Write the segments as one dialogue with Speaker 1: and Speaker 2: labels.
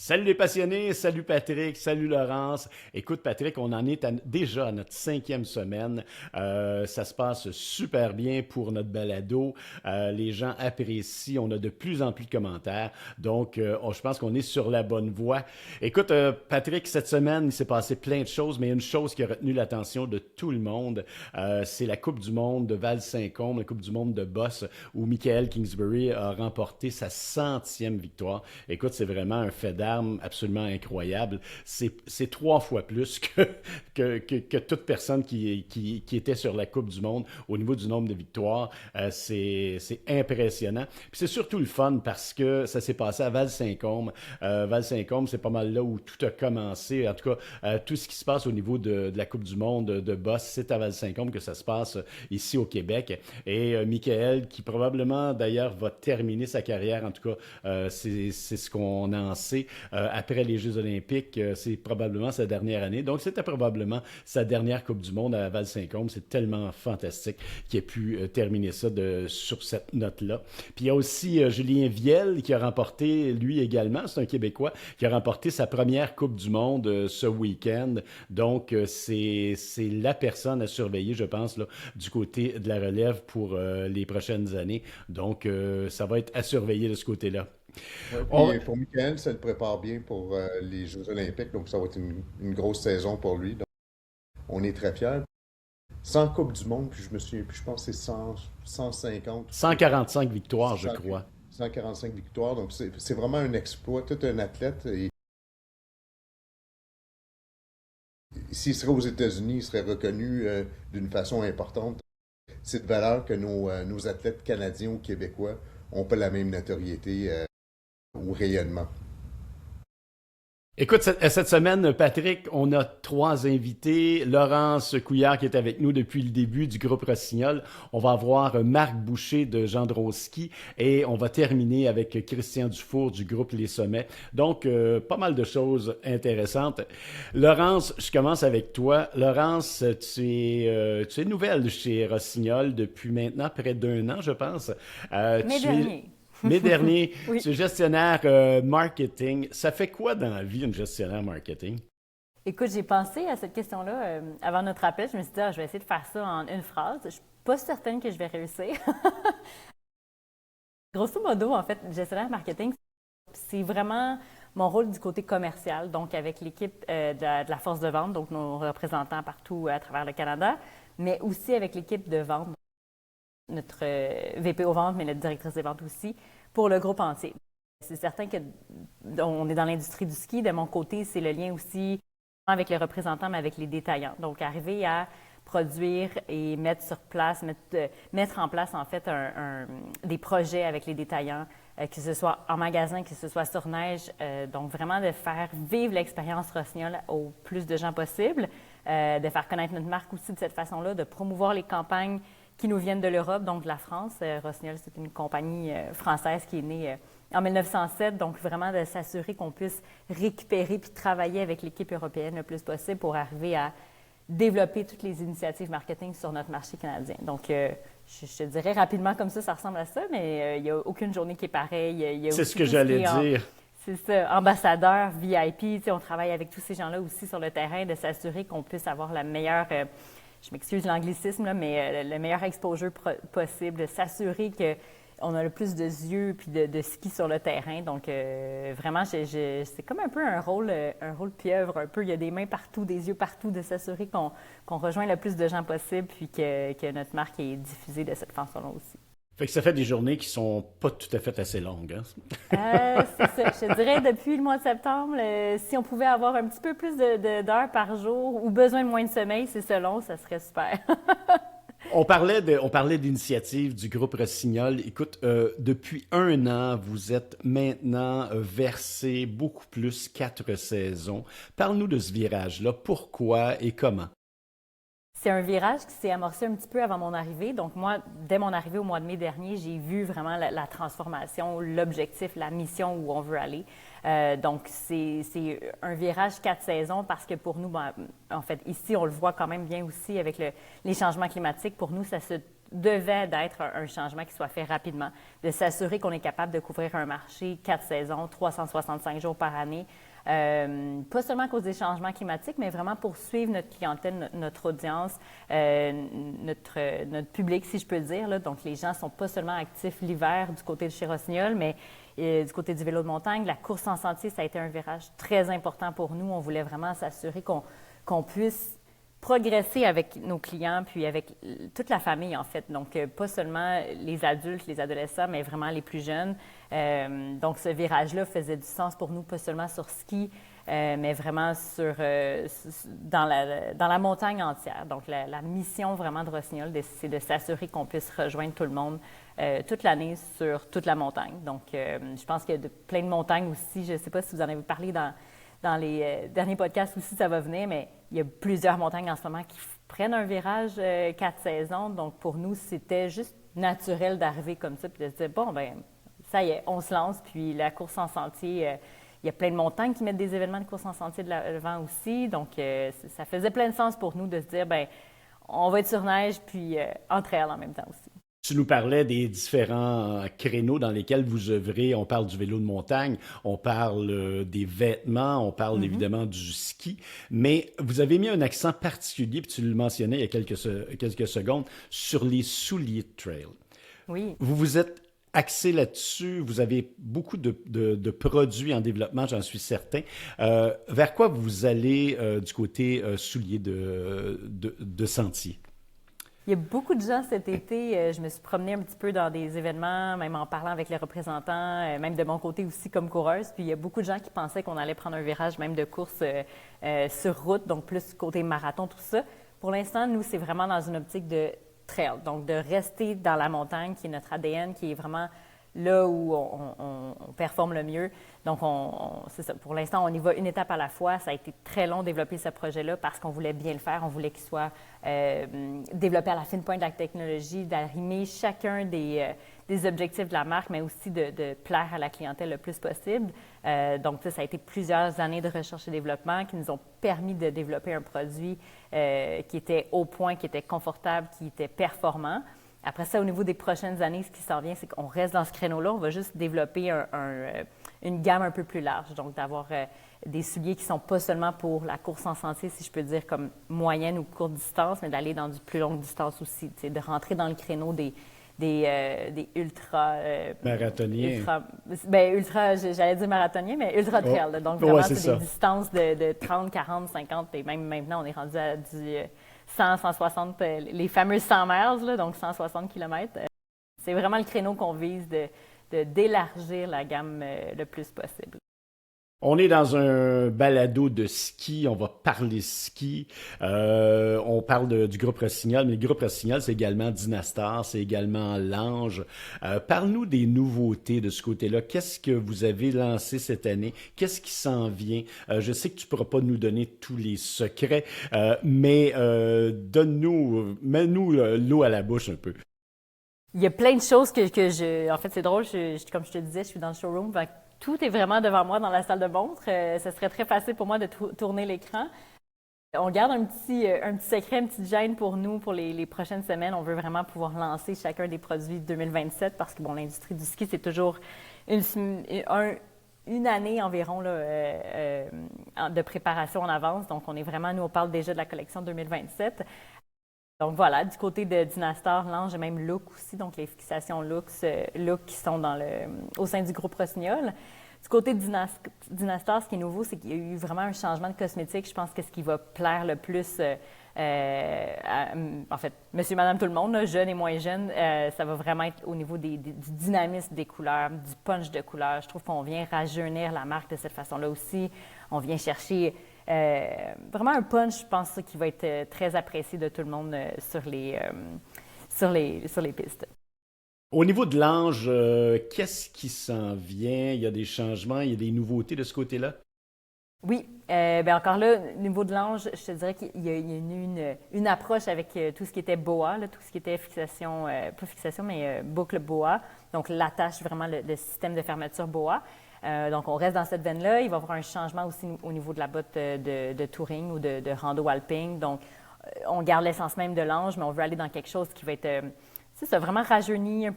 Speaker 1: Salut les passionnés, salut Patrick, salut Laurence. Écoute Patrick, on en est déjà à notre cinquième semaine. Ça se passe super bien pour notre balado. Les gens apprécient, on a de plus en plus de commentaires. Donc, je pense qu'on est sur la bonne voie. Écoute, Patrick, cette semaine, il s'est passé plein de choses, mais une chose qui a retenu l'attention de tout le monde, c'est la Coupe du monde de Val-Saint-Côme, la Coupe du monde de Boss, où Michael Kingsbury a remporté sa centième victoire. Écoute, c'est vraiment un fait d'armes absolument incroyable. C'est trois fois plus que toute personne qui était sur la Coupe du monde au niveau du nombre de victoires. C'est impressionnant. Puis c'est surtout le fun parce que ça s'est passé à Val-Saint-Côme. Val-Saint-Côme, c'est pas mal là où tout a commencé. En tout cas, tout ce qui se passe au niveau de la Coupe du monde de boss, c'est à Val-Saint-Côme que ça se passe ici au Québec. Et Michael, qui probablement d'ailleurs va terminer sa carrière, en tout cas, c'est ce qu'on en sait, après les Jeux olympiques, c'est probablement sa dernière année. Donc, c'était probablement sa dernière Coupe du monde à Val-Saint-Côme. C'est tellement fantastique qu'il ait pu terminer ça sur cette note-là. Puis, il y a aussi Julien Viel qui a remporté, lui également, c'est un Québécois, qui a remporté sa première Coupe du monde ce week-end. Donc, c'est la personne à surveiller, je pense, là, du côté de la relève pour les prochaines années. Donc, ça va être à surveiller de ce côté-là.
Speaker 2: Ouais,
Speaker 1: On-
Speaker 2: puis pour Michael, ça le prépare bien pour les Jeux Olympiques, donc ça va être une grosse saison pour lui. Donc, on est très fiers. 100 Coupes du Monde, puis je me souviens, puis je pense que c'est 100, 150,
Speaker 1: 145 victoires, je
Speaker 2: 100
Speaker 1: crois.
Speaker 2: 145 victoires. Donc c'est vraiment un exploit. Tout un athlète. Et s'il serait aux États-Unis, il serait reconnu d'une façon importante. C'est de valeur que nos athlètes canadiens ou québécois n'ont pas la même notoriété ou rayonnement.
Speaker 1: Écoute, cette semaine, Patrick, on a trois invités. Laurence Couillard qui est avec nous depuis le début du groupe Rossignol. On va avoir Marc Boucher de Jandrowski et on va terminer avec Christian Dufour du groupe Les Sommets. Donc, pas mal de choses intéressantes. Laurence, je commence avec toi. Laurence, tu es nouvelle chez Rossignol depuis maintenant près d'un an, je pense.
Speaker 3: Mai
Speaker 1: Tu es
Speaker 3: dernier.
Speaker 1: Mai dernier,
Speaker 3: Oui.
Speaker 1: tu es gestionnaire marketing. Ça fait quoi dans la vie, une gestionnaire marketing?
Speaker 3: Écoute, j'ai pensé à cette question-là avant notre appel. Je me suis dit, je vais essayer de faire ça en une phrase. Je suis pas certaine que je vais réussir. Grosso modo, en fait, gestionnaire marketing, c'est vraiment mon rôle du côté commercial, donc avec l'équipe de la force de vente, donc nos représentants partout à travers le Canada, mais aussi avec l'équipe de vente, notre VP aux ventes, mais notre directrice des ventes aussi, pour le groupe entier. C'est certain que on est dans l'industrie du ski. De mon côté, c'est le lien aussi avec les représentants, mais avec les détaillants. Donc, arriver à produire et mettre sur place, mettre en place en fait des projets avec les détaillants, que ce soit en magasin, que ce soit sur neige. Donc, vraiment de faire vivre l'expérience Rossignol au plus de gens possible, de faire connaître notre marque aussi de cette façon-là, de promouvoir les campagnes qui nous viennent de l'Europe, donc de la France. Rossignol, c'est une compagnie française qui est née en 1907, donc vraiment de s'assurer qu'on puisse récupérer puis travailler avec l'équipe européenne le plus possible pour arriver à développer toutes les initiatives marketing sur notre marché canadien. Donc, je te dirais rapidement comme ça ressemble à ça, mais il n'y a aucune journée qui est pareille. Il y a
Speaker 1: C'est ce
Speaker 3: aussi
Speaker 1: que
Speaker 3: tout ce qui
Speaker 1: j'allais
Speaker 3: est
Speaker 1: dire.
Speaker 3: c'est ça, ambassadeur, VIP, on travaille avec tous ces gens-là aussi sur le terrain, de s'assurer qu'on puisse avoir la meilleure, je m'excuse l'anglicisme, là, mais le meilleur exposure possible, de s'assurer qu'on a le plus de yeux puis de ski sur le terrain. Donc, vraiment, c'est comme un peu un rôle pieuvre, un peu. Il y a des mains partout, des yeux partout, de s'assurer qu'on rejoint le plus de gens possible puis que notre marque est diffusée de cette façon-là aussi.
Speaker 1: Fait que ça fait des journées qui sont pas tout à fait assez longues, hein?
Speaker 3: C'est ça. Je te dirais, depuis le mois de septembre, si on pouvait avoir un petit peu plus d'heures par jour ou besoin de moins de sommeil, c'est selon, ça serait super.
Speaker 1: On parlait d'initiative du groupe Rossignol. Écoute, depuis un an, vous êtes maintenant versé beaucoup plus 4 saisons. Parle-nous de ce virage-là. Pourquoi et comment?
Speaker 3: C'est un virage qui s'est amorcé un petit peu avant mon arrivée. Donc moi, dès mon arrivée au mois de mai dernier, j'ai vu vraiment la transformation, l'objectif, la mission où on veut aller. Donc c'est un virage 4 saisons parce que pour nous, en fait, ici, on le voit quand même bien aussi avec les changements climatiques. Pour nous, devait d'être un changement qui soit fait rapidement, de s'assurer qu'on est capable de couvrir un marché 4 saisons, 365 jours par année, pas seulement à cause des changements climatiques, mais vraiment pour suivre notre clientèle, notre audience, notre public, si je peux dire. Là. Donc, les gens ne sont pas seulement actifs l'hiver du côté de chez Rossignol, mais du côté du vélo de montagne. La course en sentier, ça a été un virage très important pour nous. On voulait vraiment s'assurer qu'on puisse progresser avec nos clients, puis avec toute la famille, en fait. Donc, pas seulement les adultes, les adolescents, mais vraiment les plus jeunes. Donc, ce virage-là faisait du sens pour nous, pas seulement sur ski, mais vraiment dans la montagne entière. Donc, la mission vraiment de Rossignol, c'est de s'assurer qu'on puisse rejoindre tout le monde toute l'année sur toute la montagne. Donc, je pense qu'il y a plein de montagnes aussi. Je ne sais pas si vous en avez parlé dans les derniers podcasts aussi, ça va venir, mais il y a plusieurs montagnes en ce moment qui prennent un virage 4 saisons. Donc, pour nous, c'était juste naturel d'arriver comme ça puis de se dire, bon, ben ça y est, on se lance. Puis la course en sentier, il y a plein de montagnes qui mettent des événements de course en sentier de l'avant aussi. Donc, ça faisait plein de sens pour nous de se dire, ben on va être sur neige puis en trail en même temps aussi.
Speaker 1: Tu nous parlais des différents créneaux dans lesquels vous œuvrez. On parle du vélo de montagne, on parle des vêtements, on parle évidemment du ski, mais vous avez mis un accent particulier, puis tu le mentionnais il y a quelques secondes, sur les souliers de trail.
Speaker 3: Oui.
Speaker 1: Vous vous êtes axé là-dessus, vous avez beaucoup de produits en développement, j'en suis certain. Vers quoi vous allez du côté souliers de sentier?
Speaker 3: Il y a beaucoup de gens cet été, je me suis promenée un petit peu dans des événements, même en parlant avec les représentants, même de mon côté aussi comme coureuse. Puis il y a beaucoup de gens qui pensaient qu'on allait prendre un virage même de course sur route, donc plus côté marathon, tout ça. Pour l'instant, nous, c'est vraiment dans une optique de trail, donc de rester dans la montagne, qui est notre ADN, qui est vraiment là où on performe le mieux. Donc, c'est ça. Pour l'instant, on y va une étape à la fois. Ça a été très long de développer ce projet-là parce qu'on voulait bien le faire. On voulait qu'il soit développé à la fine pointe de la technologie, d'arrimer chacun des objectifs de la marque, mais aussi de plaire à la clientèle le plus possible. Donc, ça a été plusieurs années de recherche et développement qui nous ont permis de développer un produit qui était au point, qui était confortable, qui était performant. Après ça, au niveau des prochaines années, ce qui s'en vient, c'est qu'on reste dans ce créneau-là. On va juste développer une gamme un peu plus large. Donc, d'avoir des souliers qui ne sont pas seulement pour la course en sentier, si je peux dire, comme moyenne ou courte distance, mais d'aller dans du plus longue distance aussi. De rentrer dans le créneau des ultra...
Speaker 1: marathoniens.
Speaker 3: J'allais dire marathoniens, mais ultra trail. Oh. Donc, vraiment,
Speaker 1: ouais,
Speaker 3: c'est des distances de 30, 40, 50, et même maintenant, on est rendu à du 100, 160, les fameux 100 miles, là, donc 160 km. C'est vraiment le créneau qu'on vise d'élargir la gamme le plus possible.
Speaker 1: On est dans un balado de ski, on va parler ski, on parle du groupe Rossignol, mais le groupe Rossignol, c'est également Dynastar, c'est également Lange. Parle-nous des nouveautés de ce côté-là. Qu'est-ce que vous avez lancé cette année? Qu'est-ce qui s'en vient? Je sais que tu ne pourras pas nous donner tous les secrets, mais mets-nous l'eau à la bouche un peu.
Speaker 3: Il y a plein de choses que en fait, c'est drôle, comme je te disais, je suis dans le showroom, tout est vraiment devant moi dans la salle de montre. Ce serait très facile pour moi de tourner l'écran. On garde un petit secret, une petite gêne pour nous pour les prochaines semaines. On veut vraiment pouvoir lancer chacun des produits 2027 parce que l'industrie du ski, c'est toujours une année environ là, de préparation en avance. Donc, nous, on parle déjà de la collection 2027. Donc voilà, du côté de Dynastar, Lange et même Look aussi, donc les fixations Look qui sont au sein du groupe Rossignol. Du côté de Dynastar, ce qui est nouveau, c'est qu'il y a eu vraiment un changement de cosmétique. Je pense que ce qui va plaire le plus, en fait, monsieur, madame, tout le monde, là, jeunes et moins jeunes, ça va vraiment être au niveau du dynamisme des couleurs, du punch de couleurs. Je trouve qu'on vient rajeunir la marque de cette façon-là aussi. On vient chercher vraiment un punch, je pense, qui va être très apprécié de tout le monde sur les pistes.
Speaker 1: Au niveau de Lange, qu'est-ce qui s'en vient? Il y a des changements, il y a des nouveautés de ce côté-là?
Speaker 3: Oui. Encore là, au niveau de Lange, je te dirais qu'il y a eu une approche avec tout ce qui était BOA, là, tout ce qui était fixation, pas fixation, mais boucle BOA. Donc, l'attache, vraiment le système de fermeture BOA. Donc, on reste dans cette veine-là. Il va y avoir un changement aussi au niveau de la botte de touring ou de rando alpine. Donc, on garde l'essence même de Lange, mais on veut aller dans quelque chose qui va être ça a vraiment rajeuni.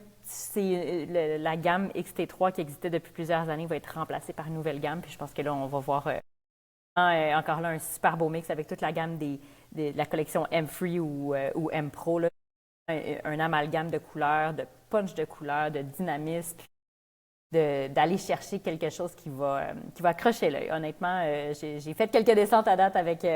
Speaker 3: La gamme XT3 qui existait depuis plusieurs années va être remplacée par une nouvelle gamme. Puis je pense que là, on va voir encore là un super beau mix avec toute la gamme de la collection M-Free ou M-Pro. Là. Un amalgame de couleurs, de punch de couleurs, de dynamisme, d'aller chercher quelque chose qui va accrocher l'œil. Honnêtement, j'ai fait quelques descentes à date avec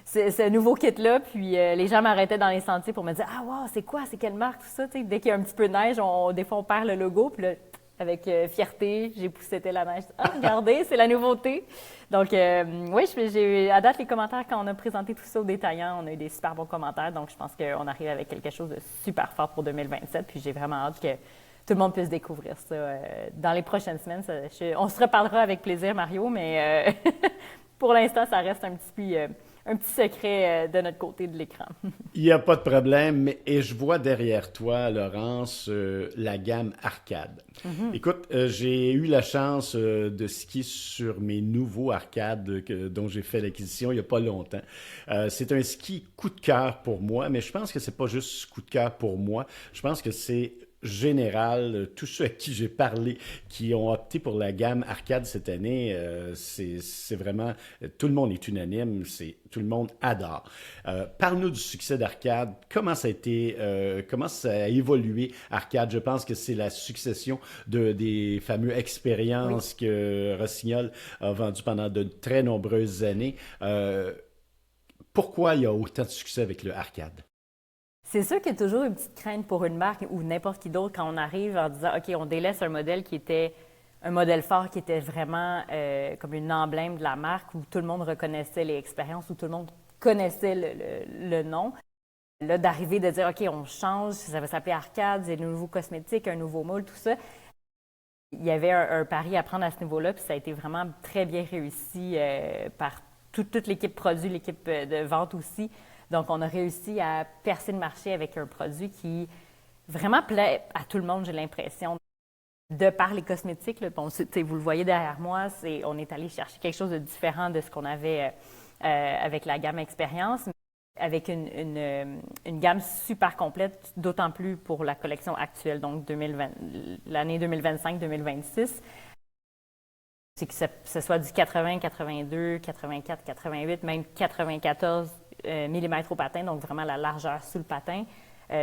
Speaker 3: ce nouveau kit-là, puis les gens m'arrêtaient dans les sentiers pour me dire « Ah, wow, c'est quoi? C'est quelle marque? » Tout ça, tu sais, dès qu'il y a un petit peu de neige, des fois, on perd le logo, puis là, avec fierté, j'ai poussé la neige. « Ah, regardez, c'est la nouveauté! » Donc, oui, à date, les commentaires, quand on a présenté tout ça aux détaillants, on a eu des super bons commentaires, donc je pense qu'on arrive avec quelque chose de super fort pour 2027, puis j'ai vraiment hâte que tout le monde puisse découvrir ça dans les prochaines semaines. On se reparlera avec plaisir, Mario, mais pour l'instant, ça reste un petit secret de notre côté de l'écran.
Speaker 1: Il n'y a pas de problème. Et je vois derrière toi, Laurence, la gamme arcade. Mm-hmm. Écoute, j'ai eu la chance de skier sur mes nouveaux arcades dont j'ai fait l'acquisition il n'y a pas longtemps. C'est un ski coup de cœur pour moi, mais je pense que c'est pas juste coup de cœur pour moi. Je pense que c'est général, tous ceux à qui j'ai parlé qui ont opté pour la gamme arcade cette année, c'est vraiment, tout le monde est unanime, tout le monde adore. Parle-nous du succès d'arcade, comment ça a évolué arcade? Je pense que c'est la succession des fameux expériences que Rossignol a vendues pendant de très nombreuses années. Pourquoi il y a autant de succès avec le arcade?
Speaker 3: C'est sûr qu'il y a toujours une petite crainte pour une marque ou n'importe qui d'autre quand on arrive en disant « OK, on délaisse un modèle qui était un modèle fort, qui était vraiment comme une emblème de la marque où tout le monde reconnaissait les expériences, où tout le monde connaissait le nom. » Là, d'arriver, de dire « OK, on change, ça va s'appeler Arcade, c'est de nouveaux cosmétiques, un nouveau moule, tout ça. » Il y avait un pari à prendre à ce niveau-là, puis ça a été vraiment très bien réussi par toute l'équipe produit, l'équipe de vente aussi. Donc, on a réussi à percer le marché avec un produit qui vraiment plaît à tout le monde, j'ai l'impression. De par les cosmétiques, là, bon, vous le voyez derrière moi, on est allé chercher quelque chose de différent de ce qu'on avait avec la gamme Expérience, avec une gamme super complète, d'autant plus pour la collection actuelle, donc l'année 2025-2026. C'est que ce soit du 80, 82, 84, 88, même 94 mm au patin, donc vraiment la largeur sous le patin,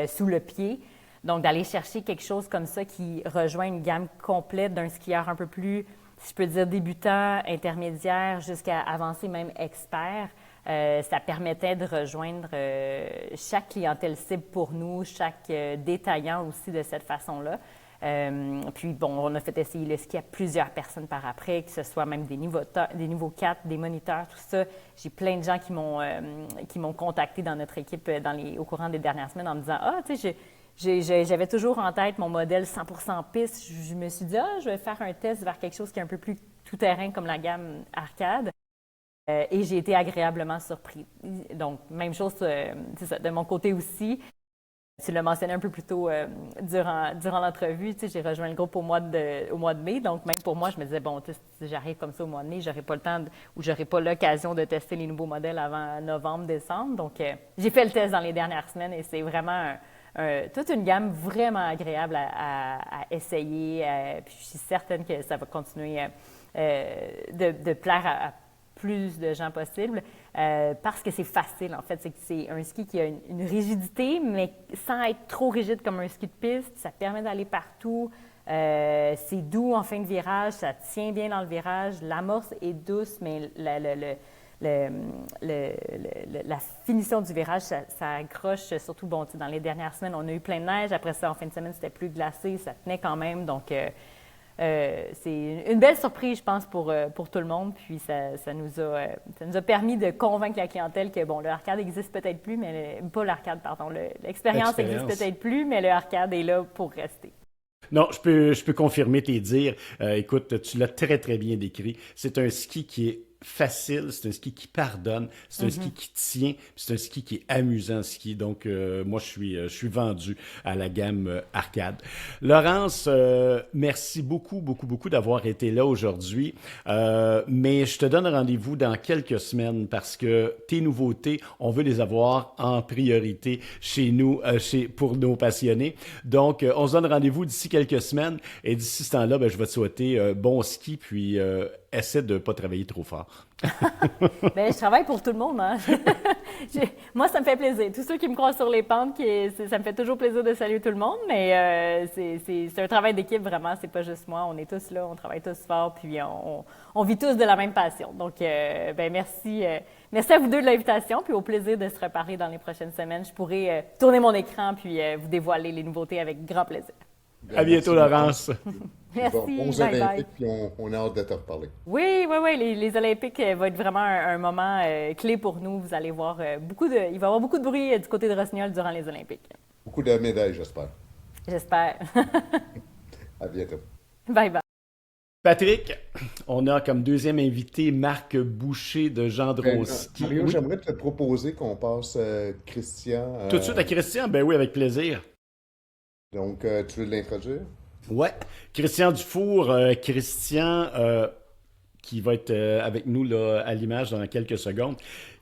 Speaker 3: sous le pied. Donc, d'aller chercher quelque chose comme ça qui rejoint une gamme complète d'un skieur un peu plus, si je peux dire, débutant, intermédiaire, jusqu'à avancé même expert, ça permettait de rejoindre chaque clientèle cible pour nous, chaque détaillant aussi de cette façon-là. Puis, bon, on a fait essayer le ski à plusieurs personnes par après, que ce soit même des niveaux 4, des moniteurs, tout ça. J'ai plein de gens qui m'ont contacté dans notre équipe au courant des dernières semaines en me disant « Ah, tu sais, j'avais toujours en tête mon modèle 100% piste. » Je me suis dit « Ah, je vais faire un test vers quelque chose qui est un peu plus tout-terrain comme la gamme arcade. » Et j'ai été agréablement surpris. Donc, même chose, c'est ça, de mon côté aussi. Tu l'as mentionné un peu plus tôt durant l'entrevue, tu sais, j'ai rejoint le groupe au mois de mai. Donc, même pour moi, je me disais, bon, si j'arrive comme ça au mois de mai, j'aurai pas le temps ou j'aurai pas l'occasion de tester les nouveaux modèles avant novembre, décembre. Donc, j'ai fait le test dans les dernières semaines et c'est vraiment toute une gamme vraiment agréable à essayer. Puis, je suis certaine que ça va continuer de plaire à plus de gens possible, parce que c'est facile, en fait. C'est un ski qui a une rigidité, mais sans être trop rigide comme un ski de piste. Ça permet d'aller partout. C'est doux en fin de virage, ça tient bien dans le virage. L'amorce est douce, mais la finition du virage, ça accroche. Surtout, bon, dans les dernières semaines, on a eu plein de neige. Après ça, en fin de semaine, c'était plus glacé. Ça tenait quand même, donc... c'est une belle surprise, je pense, pour tout le monde. Puis ça nous a permis de convaincre la clientèle que, bon, le arcade existe peut-être plus, mais pas l'arcade, pardon. L'expérience existe peut-être plus, mais le arcade est là pour rester.
Speaker 1: Non, je peux confirmer tes dires. Écoute, tu l'as très, très bien décrit. C'est un ski qui est facile, c'est un ski qui pardonne, c'est un ski qui tient, puis c'est un ski qui est amusant ski. Donc, moi, je suis vendu à la gamme arcade. Laurence, merci beaucoup, beaucoup, beaucoup d'avoir été là aujourd'hui. Mais je te donne rendez-vous dans quelques semaines parce que tes nouveautés, on veut les avoir en priorité chez nous, pour nos passionnés. Donc, on se donne rendez-vous d'ici quelques semaines. Et d'ici ce temps-là, ben, je vais te souhaiter bon ski, puis essaie de ne pas travailler trop fort.
Speaker 3: Bien, je travaille pour tout le monde. Hein? Moi, ça me fait plaisir. Tous ceux qui me croisent sur les pentes, ça me fait toujours plaisir de saluer tout le monde, mais c'est un travail d'équipe, vraiment. C'est pas juste moi. On est tous là, on travaille tous fort, puis on vit tous de la même passion. Donc, ben, merci à vous deux de l'invitation, puis au plaisir de se reparler dans les prochaines semaines. Je pourrai tourner mon écran, puis vous dévoiler les nouveautés avec grand plaisir.
Speaker 1: À bientôt, Laurence.
Speaker 3: Merci.
Speaker 2: Bons
Speaker 3: bye
Speaker 2: Olympiques,
Speaker 3: bye.
Speaker 2: puis on a hâte de te reparler.
Speaker 3: Oui. Les Olympiques vont être vraiment un moment clé pour nous. Vous allez voir il va y avoir beaucoup de bruit du côté de Rossignol durant les Olympiques.
Speaker 2: Beaucoup de médailles, j'espère.
Speaker 3: J'espère.
Speaker 2: À bientôt.
Speaker 3: Bye bye.
Speaker 1: Patrick, on a comme deuxième invité Marc Boucher de Gendron-Ski.
Speaker 2: Mario,
Speaker 1: Oui.
Speaker 2: j'aimerais te proposer qu'on passe Christian.
Speaker 1: Tout de suite à Christian? Ben oui, avec plaisir.
Speaker 2: Donc, tu veux l'introduire?
Speaker 1: Ouais. Christian Dufour, Christian, qui va être avec nous là, à l'image dans quelques secondes.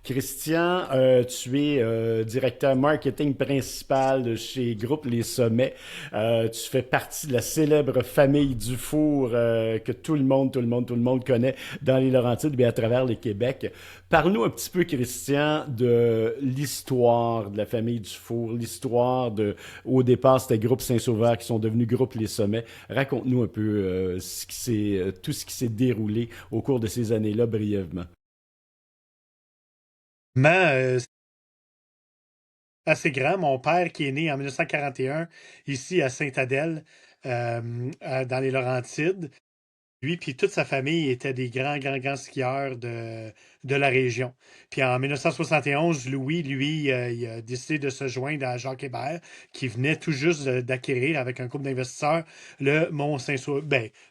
Speaker 1: Christian, tu es directeur marketing principal de chez Groupe Les Sommets. Tu fais partie de la célèbre famille Dufour que tout le monde connaît dans les Laurentides et à travers le Québec. Parle-nous un petit peu, Christian, de l'histoire de la famille Dufour, l'histoire de, au départ, c'était Groupe Saint-Sauveur qui sont devenus Groupe Les Sommets. Raconte-nous un peu tout ce qui s'est déroulé au cours de ces années-là brièvement.
Speaker 4: C'est assez grand. Mon père, qui est né en 1941, ici à Sainte-Adèle, dans les Laurentides, lui puis toute sa famille étaient des grands skieurs de la région. Puis en 1971, Louis, lui, il a décidé de se joindre à Jacques Hébert, qui venait tout juste d'acquérir avec un groupe d'investisseurs le Mont-Saint-Sauveur,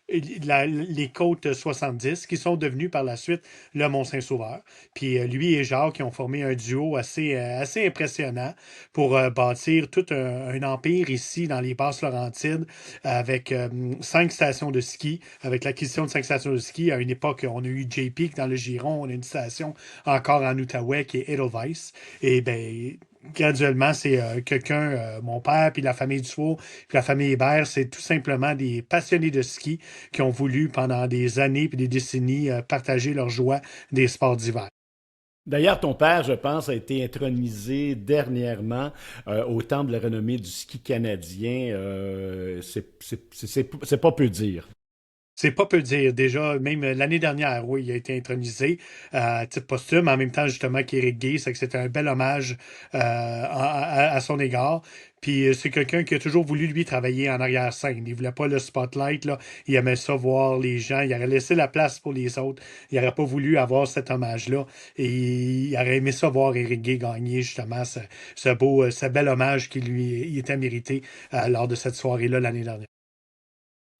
Speaker 4: les côtes 70, qui sont devenus par la suite le Mont-Saint-Sauveur. Puis lui et Jacques qui ont formé un duo assez impressionnant pour bâtir tout un empire ici dans les Basses-Laurentides avec 5 stations de ski, avec l'acquisition de 5 stations de ski. À une époque, on a eu J-Peak dans le Giron, on a une station encore en Outaouais qui est Edelweiss. Et bien, graduellement, c'est mon père, puis la famille Dufour, puis la famille Hébert, c'est tout simplement des passionnés de ski qui ont voulu, pendant des années puis des décennies, partager leur joie des sports d'hiver.
Speaker 1: D'ailleurs, ton père, je pense, a été intronisé dernièrement au Temple de la renommée du ski canadien. C'est pas peu dire.
Speaker 4: C'est pas peu dire. Déjà, même l'année dernière, oui, il a été intronisé à titre posthume, en même temps, justement, qu'Éric Gay. C'est que c'était un bel hommage à son égard. Puis c'est quelqu'un qui a toujours voulu, lui, travailler en arrière-scène. Il voulait pas le spotlight, là. Il aimait ça voir les gens. Il aurait laissé la place pour les autres. Il n'aurait pas voulu avoir cet hommage-là. Et il aurait aimé ça voir Éric Gay gagner, justement, ce bel hommage qui lui était mérité lors de cette soirée-là l'année dernière.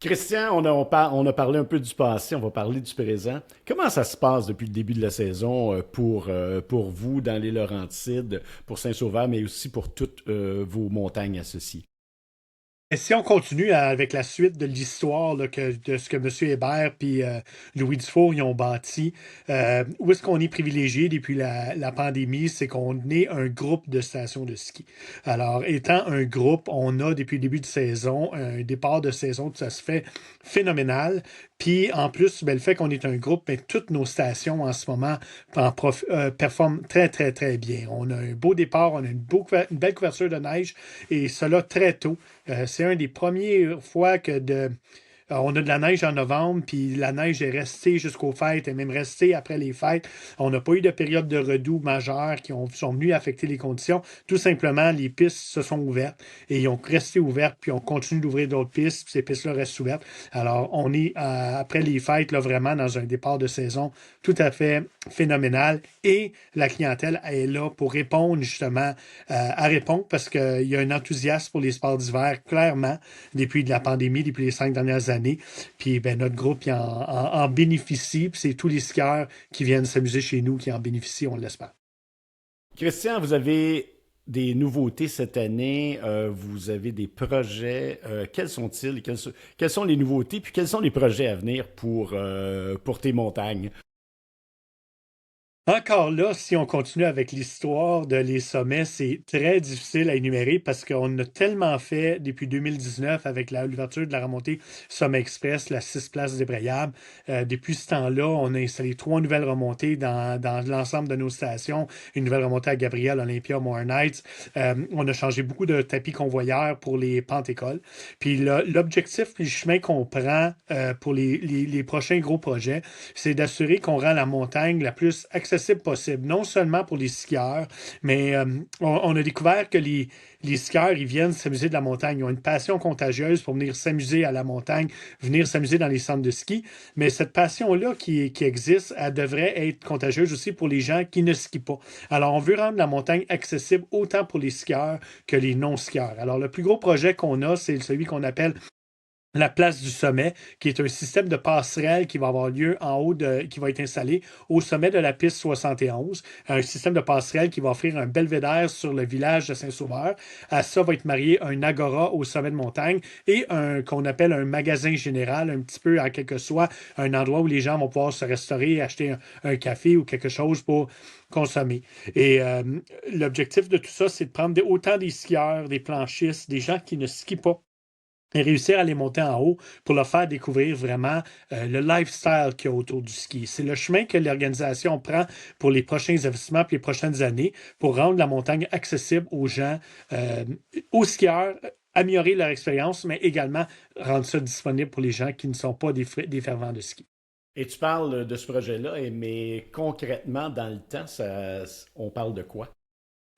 Speaker 1: Christian, on a parlé un peu du passé, on va parler du présent. Comment ça se passe depuis le début de la saison pour vous dans les Laurentides, pour Saint-Sauveur, mais aussi pour toutes vos montagnes associées?
Speaker 4: Et si on continue avec la suite de l'histoire là, de ce que M. Hébert et Louis Dufour y ont bâti, où est-ce qu'on est privilégié depuis la pandémie, c'est qu'on est un groupe de stations de ski. Alors, étant un groupe, on a depuis le début de saison, un départ de saison, ça se fait phénoménal. Puis en plus, le fait qu'on est un groupe, toutes nos stations en ce moment performent très, très, très bien. On a un beau départ, on a une belle couverture de neige, et cela très tôt. C'est une des premières fois que on a de la neige en novembre, puis la neige est restée jusqu'aux fêtes, et même restée après les fêtes. On n'a pas eu de période de redoux majeure qui sont venus affecter les conditions. Tout simplement, les pistes se sont ouvertes, et ils ont resté ouvertes, puis on continue d'ouvrir d'autres pistes, puis ces pistes-là restent ouvertes. Alors, on est, après les fêtes, là, vraiment dans un départ de saison tout à fait phénoménal, et la clientèle est là pour répondre, justement, à répondre, parce qu'il y a un enthousiasme pour les sports d'hiver, clairement, depuis la pandémie, depuis les 5 dernières années. année. Puis ben, notre groupe en bénéficie. Puis c'est tous les skieurs qui viennent s'amuser chez nous qui en bénéficient, on l'espère.
Speaker 1: Christian, vous avez des nouveautés cette année, vous avez des projets. Quels sont-ils? Quelles sont les nouveautés? Puis quels sont les projets à venir pour tes montagnes?
Speaker 4: Encore là, si on continue avec l'histoire de les sommets, c'est très difficile à énumérer parce qu'on a tellement fait depuis 2019 avec l'ouverture de la remontée Sommet Express, la 6 places débrayables. Depuis ce temps-là, on a installé 3 nouvelles remontées dans l'ensemble de nos stations. Une nouvelle remontée à Gabriel, Olympia, Moore Knights. On a changé beaucoup de tapis convoyeurs pour les pentes-écoles. Puis l'objectif, le chemin qu'on prend pour les prochains gros projets, c'est d'assurer qu'on rend la montagne la plus accessible possible, non seulement pour les skieurs, mais on a découvert que les skieurs, ils viennent s'amuser de la montagne. Ils ont une passion contagieuse pour venir s'amuser à la montagne, venir s'amuser dans les centres de ski. Mais cette passion-là qui existe, elle devrait être contagieuse aussi pour les gens qui ne skient pas. Alors, on veut rendre la montagne accessible autant pour les skieurs que les non-skieurs. Alors, le plus gros projet qu'on a, c'est celui qu'on appelle la place du sommet, qui est un système de passerelle qui va avoir lieu qui va être installé au sommet de la piste 71. Un système de passerelle qui va offrir un belvédère sur le village de Saint-Sauveur. À ça va être marié un agora au sommet de montagne et qu'on appelle un magasin général, un petit peu en quelque soit un endroit où les gens vont pouvoir se restaurer, acheter un café ou quelque chose pour consommer. Et l'objectif de tout ça, c'est de prendre autant des skieurs, des planchistes, des gens qui ne skient pas, et réussir à les monter en haut pour leur faire découvrir vraiment le lifestyle qu'il y a autour du ski. C'est le chemin que l'organisation prend pour les prochains investissements et les prochaines années pour rendre la montagne accessible aux gens, aux skieurs, améliorer leur expérience, mais également rendre ça disponible pour les gens qui ne sont pas des fervents de ski.
Speaker 1: Et tu parles de ce projet-là, mais concrètement, dans le temps, on parle de quoi?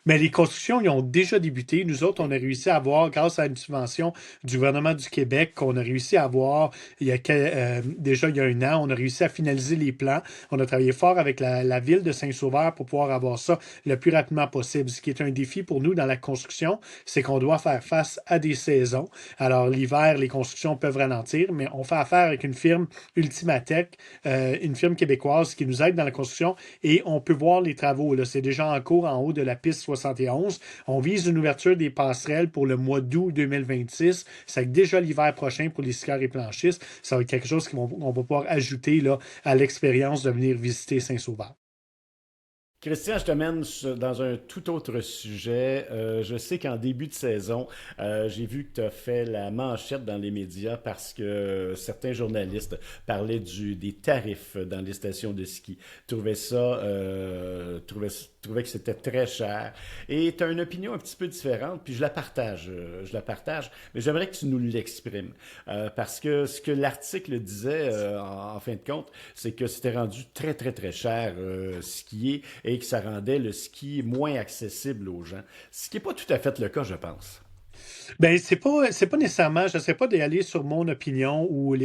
Speaker 4: Mais les constructions, ils ont déjà débuté. Nous autres, on a réussi à avoir, grâce à une subvention du gouvernement du Québec, qu'on a réussi à avoir déjà il y a 1 an, on a réussi à finaliser les plans. On a travaillé fort avec la ville de Saint-Sauveur pour pouvoir avoir ça le plus rapidement possible. Ce qui est un défi pour nous dans la construction, c'est qu'on doit faire face à des saisons. Alors, l'hiver, les constructions peuvent ralentir, mais on fait affaire avec une firme Ultimatech, une firme québécoise qui nous aide dans la construction et on peut voir les travaux. Là. C'est déjà en cours en haut de la piste 71. On vise une ouverture des passerelles pour le mois d'août 2026. C'est déjà l'hiver prochain pour les skieurs et planchistes. Ça va être quelque chose qu'on va pouvoir ajouter là, à l'expérience de venir visiter Saint-Sauveur.
Speaker 1: Christian, je te mène dans un tout autre sujet. Je sais qu'en début de saison, j'ai vu que tu as fait la manchette dans les médias parce que certains journalistes parlaient des tarifs dans les stations de ski. Trouvaient que c'était très cher. Et tu as une opinion un petit peu différente, puis je la partage. Mais j'aimerais que tu nous l'exprimes. Parce que ce que l'article disait, en fin de compte, c'est que c'était rendu très, très, très cher skier et que ça rendait le ski moins accessible aux gens. Ce qui n'est pas tout à fait le cas, je pense.
Speaker 4: Ben, c'est pas nécessairement, je ne sais pas d'y aller sur mon opinion ou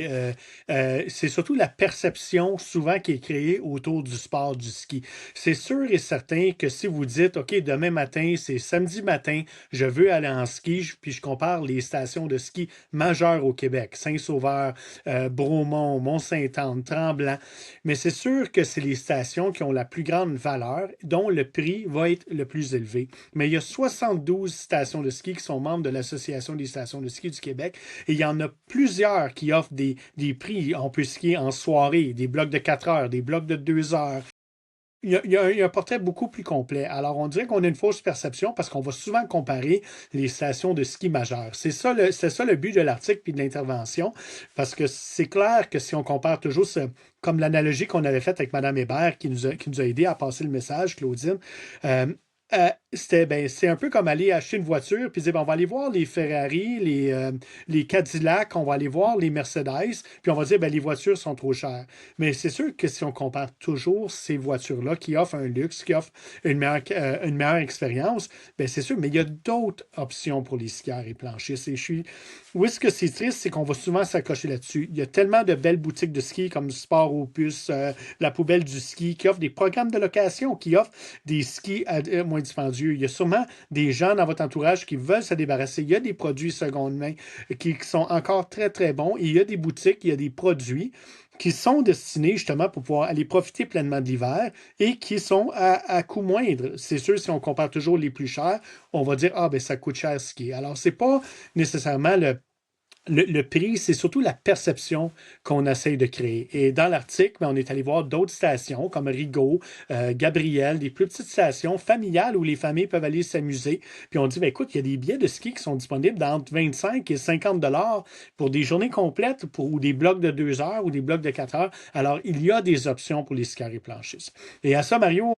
Speaker 4: c'est surtout la perception souvent qui est créée autour du sport du ski. C'est sûr et certain que si vous dites, OK, demain matin, c'est samedi matin, je veux aller en ski, puis je compare les stations de ski majeures au Québec, Saint-Sauveur, Bromont, Mont-Sainte-Anne, Tremblant, mais c'est sûr que c'est les stations qui ont la plus grande valeur, dont le prix va être le plus élevé. Mais il y a 72 stations de ski qui sont membres de l'Association des stations de ski du Québec. Et il y en a plusieurs qui offrent des prix. On peut skier en soirée, des blocs de 4 heures, des blocs de 2 heures. Il y a un portrait beaucoup plus complet. Alors, on dirait qu'on a une fausse perception parce qu'on va souvent comparer les stations de ski majeures. C'est ça le but de l'article puis de l'intervention, parce que c'est clair que si on compare toujours, comme l'analogie qu'on avait faite avec Mme Hébert, qui nous a aidé à passer le message, Claudine, c'est un peu comme aller acheter une voiture puis dire on va aller voir les Ferrari, les Cadillac, on va aller voir les Mercedes, puis on va dire les voitures sont trop chères. Mais c'est sûr que si on compare toujours ces voitures-là qui offrent un luxe, qui offrent une meilleure expérience, c'est sûr, mais il y a d'autres options pour les skieurs et planchistes. Où est-ce que c'est triste, c'est qu'on va souvent s'accrocher là-dessus. Il y a tellement de belles boutiques de ski comme Sport Opus, la poubelle du ski, qui offrent des programmes de location, qui offrent des skis à moins dispendieux. Il y a sûrement des gens dans votre entourage qui veulent se débarrasser. Il y a des produits seconde main qui sont encore très, très bons. Et il y a des boutiques, il y a des produits qui sont destinés justement pour pouvoir aller profiter pleinement de l'hiver et qui sont à coût moindre. C'est sûr, si on compare toujours les plus chers, on va dire, ah, ben ça coûte cher skier. Alors, c'est pas nécessairement le prix, c'est surtout la perception qu'on essaye de créer. Et dans l'article, ben, on est allé voir d'autres stations comme Rigaud, Gabriel, des plus petites stations familiales où les familles peuvent aller s'amuser. Puis on dit, ben, écoute, il y a des billets de ski qui sont disponibles d'entre 25 et 50 dollars pour des journées complètes ou des blocs de 2 heures ou des blocs de 4 heures. Alors, il y a des options pour les skieurs et planchistes. Et à ça, Mario,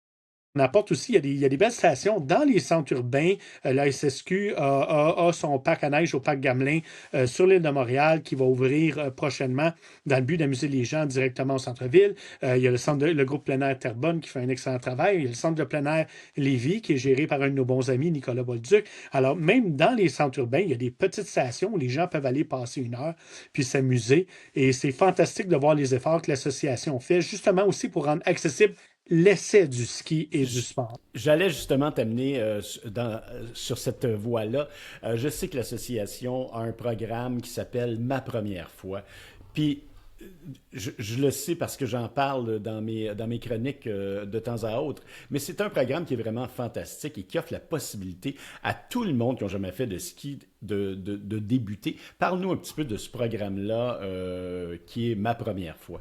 Speaker 4: on apporte aussi, il y a des belles stations dans les centres urbains. La SSQ a son parc à neige au parc Gamelin sur l'île de Montréal qui va ouvrir prochainement dans le but d'amuser les gens directement au centre-ville. Il y a le groupe plein air Terrebonne qui fait un excellent travail. Il y a le centre de plein air Lévis qui est géré par un de nos bons amis, Nicolas Bolduc. Alors, même dans les centres urbains, il y a des petites stations où les gens peuvent aller passer une heure puis s'amuser. Et c'est fantastique de voir les efforts que l'association fait, justement aussi pour rendre accessible l'essai du ski et du sport.
Speaker 1: J'allais justement t'amener sur cette voie-là. Je sais que l'association a un programme qui s'appelle Ma première fois. Puis, je le sais parce que j'en parle dans mes chroniques de temps à autre, mais c'est un programme qui est vraiment fantastique et qui offre la possibilité à tout le monde qui n'a jamais fait de ski de débuter. Parle-nous un petit peu de ce programme-là qui est Ma première fois.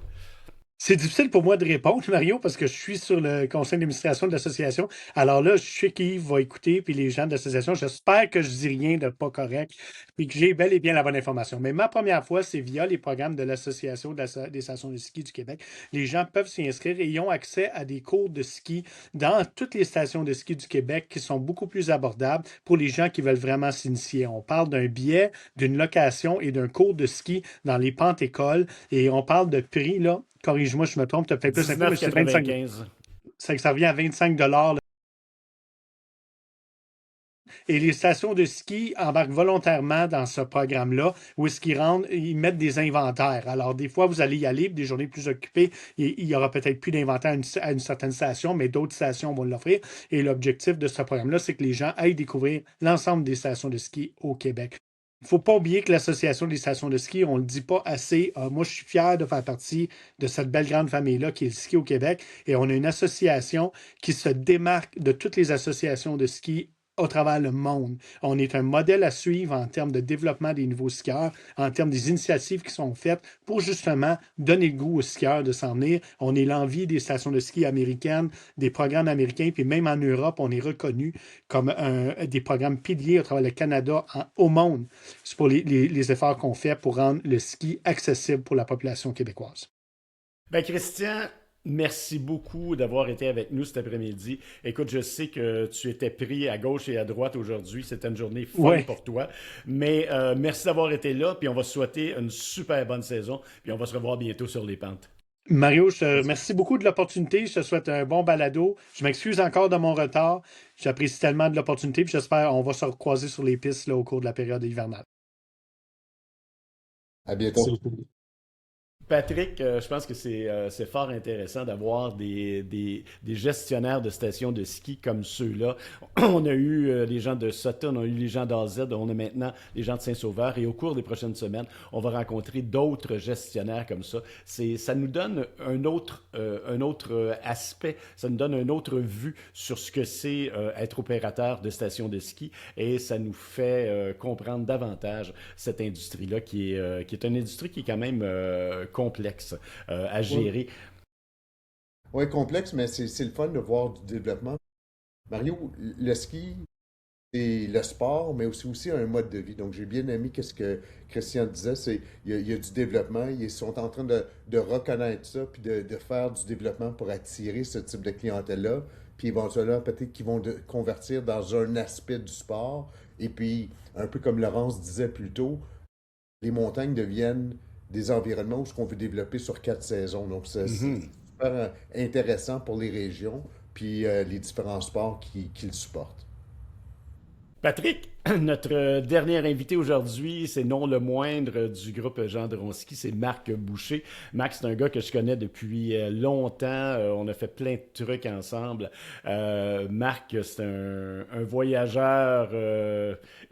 Speaker 4: C'est difficile pour moi de répondre, Mario, parce que je suis sur le conseil d'administration de l'association. Alors là, je sais qui va écouter, puis les gens de l'association. J'espère que je dis rien de pas correct, puis que j'ai bel et bien la bonne information. Mais ma première fois, c'est via les programmes de l'association des stations de ski du Québec. Les gens peuvent s'y inscrire et ils ont accès à des cours de ski dans toutes les stations de ski du Québec qui sont beaucoup plus abordables pour les gens qui veulent vraiment s'initier. On parle d'un billet, d'une location et d'un cours de ski dans les pentes écoles et on parle de prix, là. Corrige-moi, je me trompe, tu as peut-être plus d'infos, mais c'est 25.
Speaker 1: 19,95.
Speaker 4: Ça revient à 25 dollars. Et les stations de ski embarquent volontairement dans ce programme-là, où est-ce ils mettent des inventaires. Alors, des fois, vous allez y aller, des journées plus occupées, il y aura peut-être plus d'inventaire à une certaine station, mais d'autres stations vont l'offrir. Et l'objectif de ce programme-là, c'est que les gens aillent découvrir l'ensemble des stations de ski au Québec. Il ne faut pas oublier que l'Association des stations de ski, on ne le dit pas assez. Moi, je suis fier de faire partie de cette belle grande famille-là qui est le ski au Québec. Et on a une association qui se démarque de toutes les associations de ski au travers le monde. On est un modèle à suivre en termes de développement des nouveaux skieurs, en termes des initiatives qui sont faites pour justement donner le goût aux skieurs de s'en venir. On est l'envie des stations de ski américaines, des programmes américains, puis même en Europe, on est reconnu comme des programmes piliers à travers le Canada au monde. C'est pour les efforts qu'on fait pour rendre le ski accessible pour la population québécoise.
Speaker 1: Ben Christian, merci beaucoup d'avoir été avec nous cet après-midi. Écoute, je sais que tu étais pris à gauche et à droite aujourd'hui. C'était une journée folle
Speaker 4: Ouais.
Speaker 1: pour toi. Mais merci d'avoir été là. Puis on va se souhaiter une super bonne saison. Puis on va se revoir bientôt sur les pentes.
Speaker 4: Mario, je te remercie beaucoup de l'opportunité. Je te souhaite un bon balado. Je m'excuse encore de mon retard. J'apprécie tellement de l'opportunité. Puis j'espère qu'on va se recroiser sur les pistes là, au cours de la période hivernale.
Speaker 2: À bientôt.
Speaker 4: C'est cool.
Speaker 1: Patrick, je pense que c'est fort intéressant d'avoir des gestionnaires de stations de ski comme ceux-là. On a eu les gens de Sutton, on a eu les gens d'AZ, on a maintenant les gens de Saint-Sauveur et au cours des prochaines semaines, on va rencontrer d'autres gestionnaires comme ça. Ça nous donne un autre aspect, ça nous donne une autre vue sur ce que c'est être opérateur de stations de ski et ça nous fait comprendre davantage cette industrie-là qui est une industrie qui est quand même complexe à
Speaker 2: Oui,
Speaker 1: gérer.
Speaker 2: ouais, complexe, mais c'est le fun de voir du développement. Mario, le ski, c'est le sport, mais aussi un mode de vie. Donc, j'ai bien aimé ce que Christian disait, il y a du développement, ils sont en train de reconnaître ça, puis de faire du développement pour attirer ce type de clientèle-là, puis éventuellement, peut-être qu'ils vont convertir dans un aspect du sport, et puis, un peu comme Laurence disait plus tôt, les montagnes deviennent des environnements où ce qu'on veut développer sur 4 saisons. Donc, c'est
Speaker 1: Mhm.
Speaker 2: super intéressant pour les régions, puis les différents sports qui le supportent.
Speaker 1: Patrick, notre dernier invité aujourd'hui, c'est non le moindre du groupe Gendronski, c'est Marc Boucher. Marc, c'est un gars que je connais depuis longtemps. On a fait plein de trucs ensemble. Marc, c'est un voyageur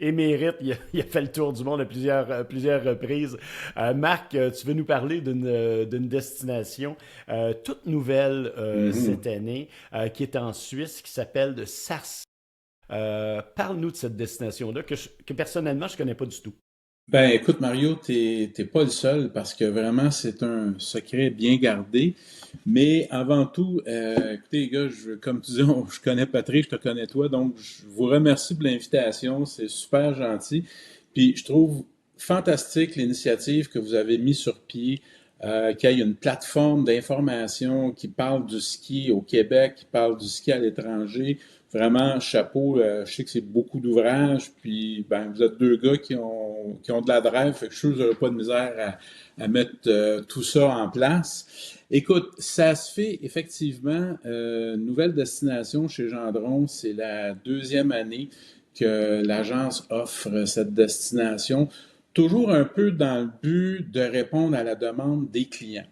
Speaker 1: émérite. Il a fait le tour du monde à plusieurs reprises. Marc, tu veux nous parler d'une destination toute nouvelle cette année qui est en Suisse, qui s'appelle de Sars. Parle-nous de cette destination-là que personnellement, je ne connais pas du tout.
Speaker 5: Ben, écoute, Mario, t'es pas le seul parce que vraiment, c'est un secret bien gardé. Mais avant tout, écoutez, les gars, comme tu dis, je connais Patrick, je te connais toi, donc je vous remercie pour l'invitation. C'est super gentil. Puis je trouve fantastique l'initiative que vous avez mis sur pied, qu'il y ait une plateforme d'information qui parle du ski au Québec, qui parle du ski à l'étranger. Vraiment, chapeau, je sais que c'est beaucoup d'ouvrages, puis ben, vous êtes deux gars qui ont de la drive, fait que je suis sûr que vous n'aurez pas de misère à mettre tout ça en place. Écoute, ça se fait effectivement, nouvelle destination chez Gendron, c'est la deuxième année que l'agence offre cette destination, toujours un peu dans le but de répondre à la demande des clients.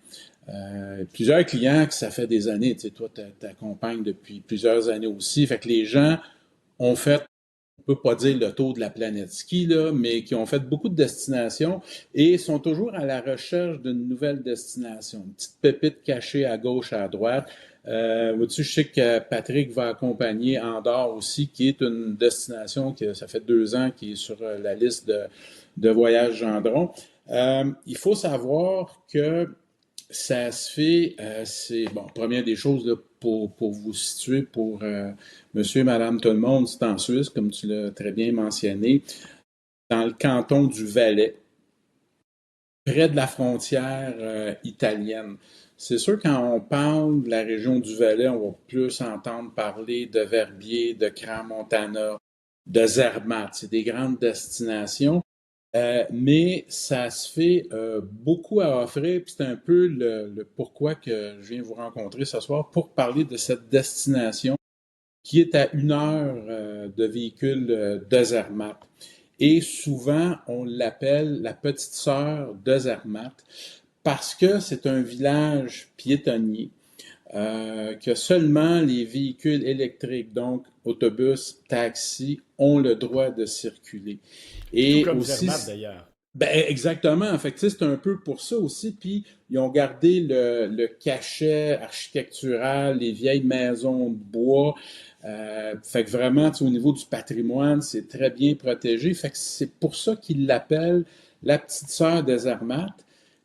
Speaker 5: Plusieurs clients que ça fait des années, tu sais, toi, t'accompagnes depuis plusieurs années aussi, fait que les gens ont fait, on peut pas dire le tour de la planète ski, là, mais qui ont fait beaucoup de destinations et sont toujours à la recherche d'une nouvelle destination, une petite pépite cachée à gauche, à droite. Vois-tu, je sais que Patrick va accompagner Andorre aussi, qui est une destination que ça fait 2 ans qui est sur la liste de voyages Gendron. Il faut savoir que ça se fait, c'est, bon, première des choses, là, pour vous situer, pour monsieur et madame tout le monde, c'est en Suisse, comme tu l'as très bien mentionné, dans le canton du Valais, près de la frontière italienne. C'est sûr, quand on parle de la région du Valais, on va plus entendre parler de Verbier, de Crans-Montana, de Zermatt. C'est des grandes destinations. Mais ça se fait beaucoup à offrir, puis c'est un peu le pourquoi que je viens vous rencontrer ce soir pour parler de cette destination qui est à 1 heure de véhicule de Zermatt. Et souvent, on l'appelle la petite sœur de Zermatt parce que c'est un village piétonnier que seulement les véhicules électriques, donc autobus, taxis, ont le droit de circuler.
Speaker 1: Tout
Speaker 5: Et
Speaker 1: comme
Speaker 5: aussi,
Speaker 1: Zermatt, d'ailleurs.
Speaker 5: ben, exactement. En fait, c'est un peu pour ça aussi. Puis, ils ont gardé le cachet architectural, les vieilles maisons de bois. Fait que vraiment, au niveau du patrimoine, c'est très bien protégé. Fait que c'est pour ça qu'ils l'appellent la petite sœur des Zermatt,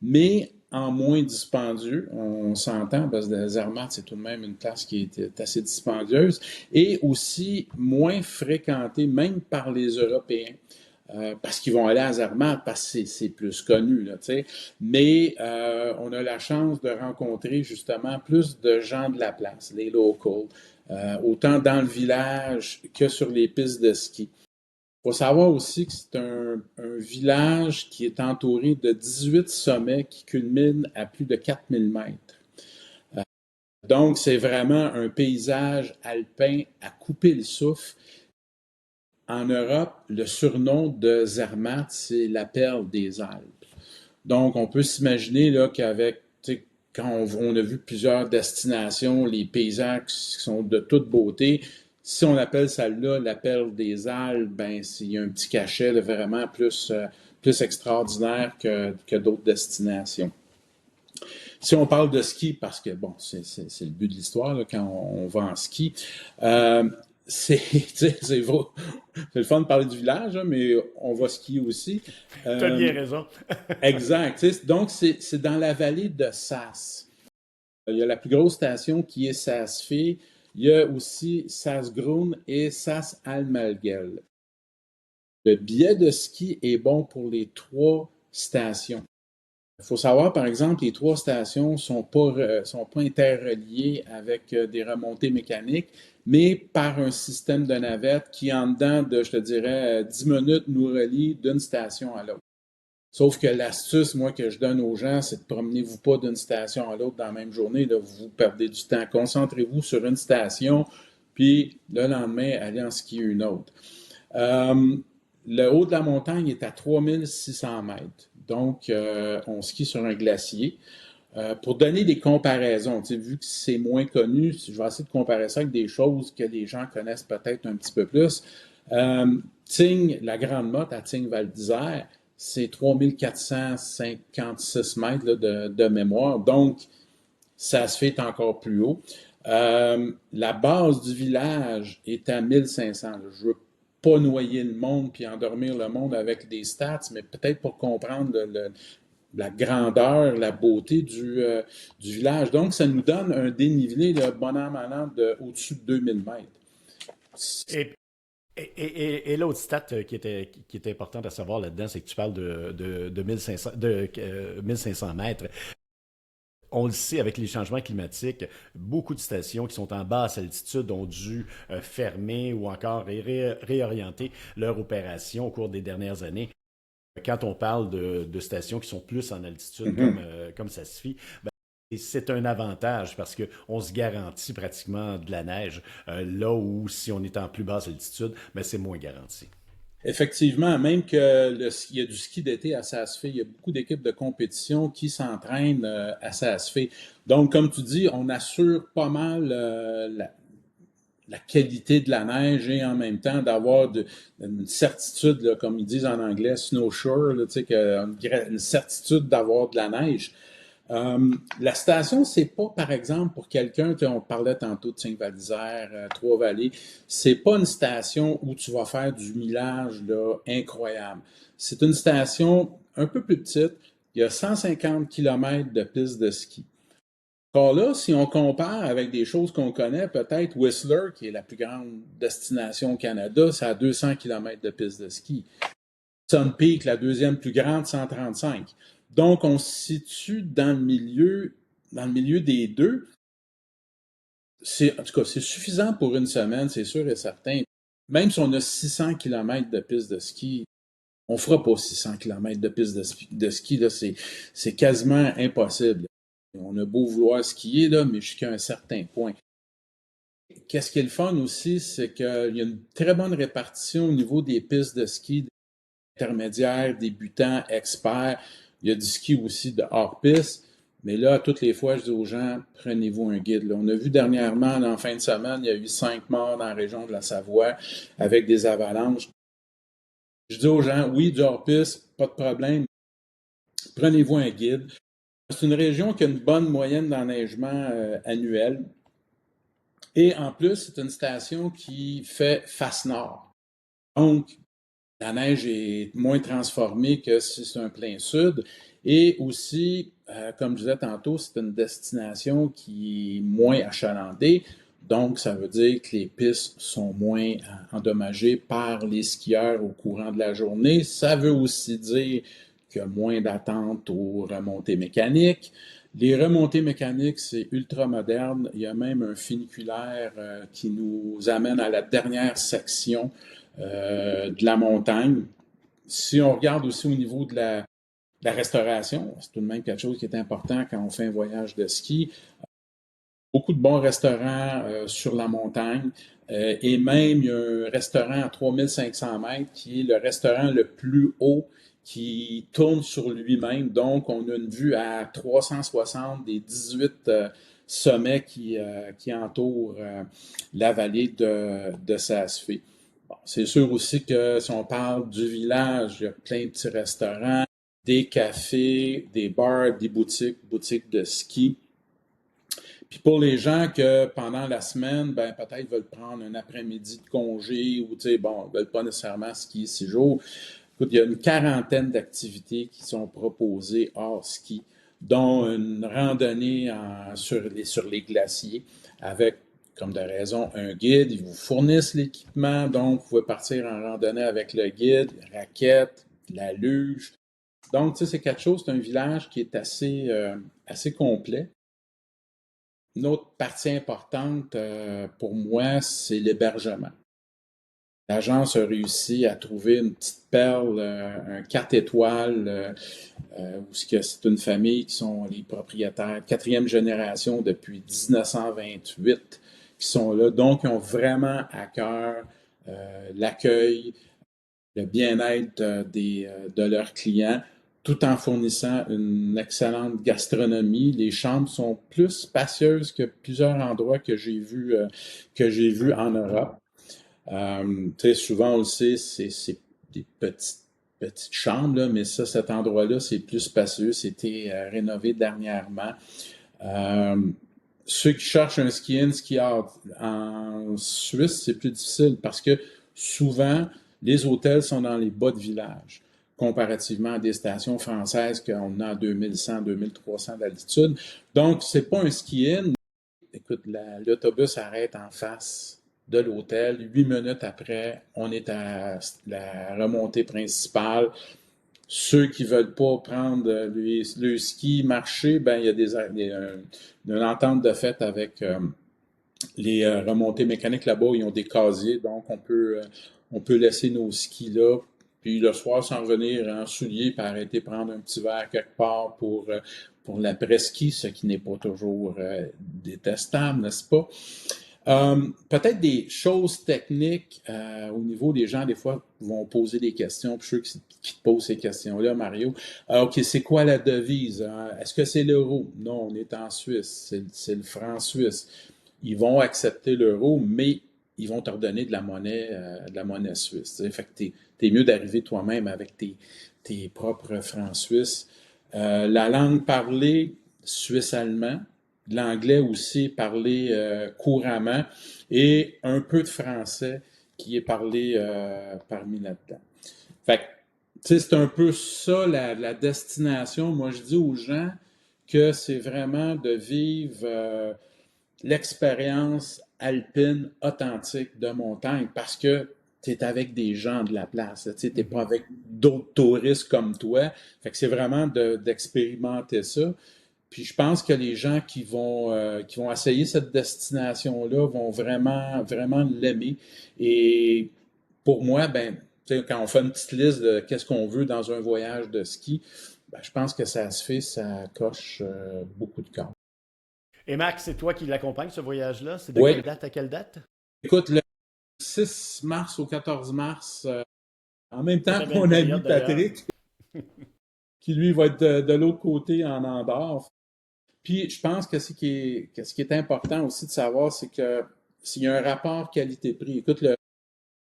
Speaker 5: mais en moins dispendieux. On s'entend parce que Zermatt, c'est tout de même une place qui est assez dispendieuse et aussi moins fréquentée, même par les Européens. Parce qu'ils vont aller à Zermatt, parce que c'est plus connu, là, tu sais. Mais on a la chance de rencontrer justement plus de gens de la place, les locals, autant dans le village que sur les pistes de ski. Il faut savoir aussi que c'est un village qui est entouré de 18 sommets qui culminent à plus de 4000 mètres. Donc, c'est vraiment un paysage alpin à couper le souffle. En Europe, le surnom de Zermatt, c'est la perle des Alpes. Donc, on peut s'imaginer là qu'avec, quand on a vu plusieurs destinations, les paysages qui sont de toute beauté, si on appelle celle-là la perle des Alpes, ben il y a un petit cachet là, vraiment plus extraordinaire que d'autres destinations. Si on parle de ski, parce que bon, c'est le but de l'histoire là, quand on va en ski, c'est le fun de parler du village, hein, mais on va skier aussi.
Speaker 1: Tu as bien raison.
Speaker 5: Exact. Donc, c'est dans la vallée de Saas. Il y a la plus grosse station qui est Saas-Fee. Il y a aussi Saas-Grun et Saas-Almagell. Le billet de ski est bon pour les 3 stations. Il faut savoir, par exemple, les 3 stations sont pas interreliées avec des remontées mécaniques, mais par un système de navette qui, en dedans de, je te dirais, 10 minutes, nous relie d'une station à l'autre. Sauf que l'astuce, moi, que je donne aux gens, c'est de promenez-vous pas d'une station à l'autre dans la même journée. Là, vous perdez du temps. Concentrez-vous sur une station, puis le lendemain, allez en skier une autre. Le haut de la montagne est à 3600 mètres. Donc, on skie sur un glacier. Pour donner des comparaisons, vu que c'est moins connu, je vais essayer de comparer ça avec des choses que les gens connaissent peut-être un petit peu plus. Tignes, la Grande Motte à Tignes-Val d'Isère, c'est 3456 mètres là, de mémoire. Donc, ça se fait encore plus haut. La base du village est à 1500. Je veux pas noyer le monde puis endormir le monde avec des stats, mais peut-être pour comprendre la grandeur, la beauté du village. Donc, ça nous donne un dénivelé de bon an, mal an, au-dessus de 2000 mètres.
Speaker 1: Et, et l'autre stat qui était importante à savoir là-dedans, c'est que tu parles de 1500 mètres. On le sait, avec les changements climatiques, beaucoup de stations qui sont en basse altitude ont dû fermer ou encore réorienter leur opération au cours des dernières années. Quand on parle de stations qui sont plus en altitude, comme ça se fait, ben, c'est un avantage parce qu'on se garantit pratiquement de la neige, là où si on est en plus basse altitude, ben, c'est moins garanti.
Speaker 5: Effectivement, même qu'il y a du ski d'été à Saas-Fee, il y a beaucoup d'équipes de compétition qui s'entraînent à Saas-Fee. Donc, comme tu dis, on assure pas mal la qualité de la neige et en même temps d'avoir une certitude, là, comme ils disent en anglais, snowshoe, là, une certitude d'avoir de la neige. La station, c'est pas, par exemple, pour quelqu'un, on parlait tantôt de Tignes-Val d'Isère, Trois-Vallées, c'est pas une station où tu vas faire du millage là, incroyable. C'est une station un peu plus petite. Il y a 150 km de piste de ski. Encore là, si on compare avec des choses qu'on connaît, peut-être Whistler, qui est la plus grande destination au Canada, c'est à 200 km de piste de ski. Sun Peak, la deuxième plus grande, 135. Donc, on se situe dans le milieu des deux. En tout cas, c'est suffisant pour une semaine, c'est sûr et certain. Même si on a 600 km de piste de ski, on ne fera pas 600 km de piste de ski. Là, c'est quasiment impossible. On a beau vouloir skier, là, mais jusqu'à un certain point. Qu'est-ce qui est le fun aussi, c'est qu'il y a une très bonne répartition au niveau des pistes de ski, intermédiaires, débutants, experts. Il y a du ski aussi de hors-piste. Mais là, toutes les fois, je dis aux gens, prenez-vous un guide. Là, on a vu dernièrement, en fin de semaine, il y a eu 5 morts dans la région de la Savoie avec des avalanches. Je dis aux gens, oui, du hors-piste, pas de problème. Prenez-vous un guide. C'est une région qui a une bonne moyenne d'enneigement annuel. Et en plus, c'est une station qui fait face nord. Donc, la neige est moins transformée que si c'est un plein sud. Et aussi, comme je disais tantôt, c'est une destination qui est moins achalandée. Donc, ça veut dire que les pistes sont moins endommagées par les skieurs au courant de la journée. Ça veut aussi dire qu'il y a moins d'attente aux remontées mécaniques. Les remontées mécaniques, c'est ultra moderne. Il y a même un funiculaire qui nous amène à la dernière section de la montagne. Si on regarde aussi au niveau de la restauration, c'est tout de même quelque chose qui est important quand on fait un voyage de ski. Beaucoup de bons restaurants sur la montagne et même il y a un restaurant à 3500 mètres qui est le restaurant le plus haut qui tourne sur lui-même. Donc, on a une vue à 360 des 18 sommets qui entourent la vallée de Saas-Fee. Bon, c'est sûr aussi que si on parle du village, il y a plein de petits restaurants, des cafés, des bars, des boutiques de ski. Puis pour les gens que pendant la semaine, ben peut-être veulent prendre un après-midi de congé ou, veulent pas nécessairement skier 6 jours. Écoute, il y a une quarantaine d'activités qui sont proposées hors ski, dont une randonnée sur les glaciers avec, comme de raison, un guide. Ils vous fournissent l'équipement, donc vous pouvez partir en randonnée avec le guide, raquettes, la luge. Donc, c'est quelque chose, c'est un village qui est assez complet. Une autre partie importante pour moi, c'est l'hébergement. L'agence a réussi à trouver une petite perle, un 4 étoiles, où c'est une famille qui sont les propriétaires, 4e génération depuis 1928, qui sont là. Donc, ils ont vraiment à cœur l'accueil, le bien-être de leurs clients, tout en fournissant une excellente gastronomie. Les chambres sont plus spacieuses que plusieurs endroits que j'ai vus en Europe. Souvent, on le sait, c'est des petites chambres, là, mais ça, cet endroit-là, c'est plus spacieux. C'était rénové dernièrement. Ceux qui cherchent un ski-in, ski-out en Suisse, c'est plus difficile parce que souvent, les hôtels sont dans les bas de village, comparativement à des stations françaises qu'on a à 2100, 2300 d'altitude. Donc, c'est pas un ski-in. Écoute, l'autobus arrête en face de l'hôtel. 8 minutes après, on est à la remontée principale. Ceux qui veulent pas prendre le ski, marcher, ben il y a une entente de fait avec les remontées mécaniques là-bas. Ils ont des casiers, donc on peut laisser nos skis là, puis le soir s'en revenir en souliers, puis arrêter prendre un petit verre quelque part pour l'après-ski, ce qui n'est pas toujours détestable, n'est-ce pas? Peut-être des choses techniques au niveau des gens, des fois, vont poser des questions. Puis je suis sûr qui te posent ces questions-là, Mario. OK, c'est quoi la devise? Est-ce que c'est l'euro? Non, on est en Suisse. C'est le franc suisse. Ils vont accepter l'euro, mais ils vont te redonner de la monnaie suisse. T'sais. Fait que t'es mieux d'arriver toi-même avec tes propres francs suisses. La langue parlée, suisse-allemand. L'anglais aussi parlé couramment et un peu de français qui est parlé parmi là-dedans. Fait que, tu sais, c'est un peu ça la destination. Moi, je dis aux gens que c'est vraiment de vivre l'expérience alpine authentique de montagne parce que tu es avec des gens de la place. Tu n'es pas avec d'autres touristes comme toi. Fait que c'est vraiment d'expérimenter ça. Puis je pense que les gens qui vont essayer cette destination-là vont vraiment, vraiment l'aimer. Et pour moi, ben, quand on fait une petite liste de qu'est-ce qu'on veut dans un voyage de ski, ben, je pense que ça se fait, ça coche beaucoup de cases.
Speaker 1: Et Max, c'est toi qui l'accompagne, ce voyage-là? C'est de
Speaker 5: Oui.
Speaker 1: quelle date à quelle date?
Speaker 5: Écoute, le 6 mars au 14 mars, en même temps
Speaker 1: Très
Speaker 5: que
Speaker 1: belle
Speaker 5: mon ami
Speaker 1: période, d'ailleurs.
Speaker 5: Patrick, qui lui va être de l'autre côté en Andorre. Puis je pense que ce qui est important aussi de savoir, c'est que s'il y a un rapport qualité-prix, écoute,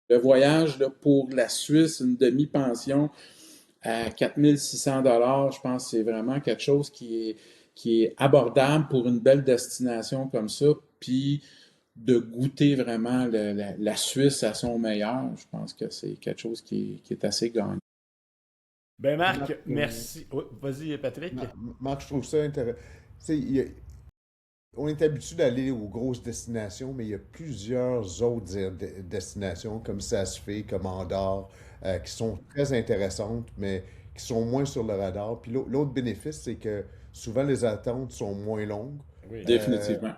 Speaker 5: le voyage là, pour la Suisse, une demi-pension à 4600 $, je pense que c'est vraiment quelque chose qui est abordable pour une belle destination comme ça, puis de goûter vraiment la Suisse à son meilleur, je pense que c'est quelque chose qui est assez gagnant.
Speaker 1: Ben Marc,
Speaker 2: Marc,
Speaker 1: merci. Oui, vas-y, Patrick.
Speaker 2: Marc, je trouve ça intéressant. On est habitué d'aller aux grosses destinations, mais il y a plusieurs autres destinations, comme ça se fait, comme Andorre, qui sont très intéressantes, mais qui sont moins sur le radar. Puis l'autre bénéfice, c'est que souvent les attentes sont moins longues.
Speaker 1: Oui.
Speaker 5: Définitivement.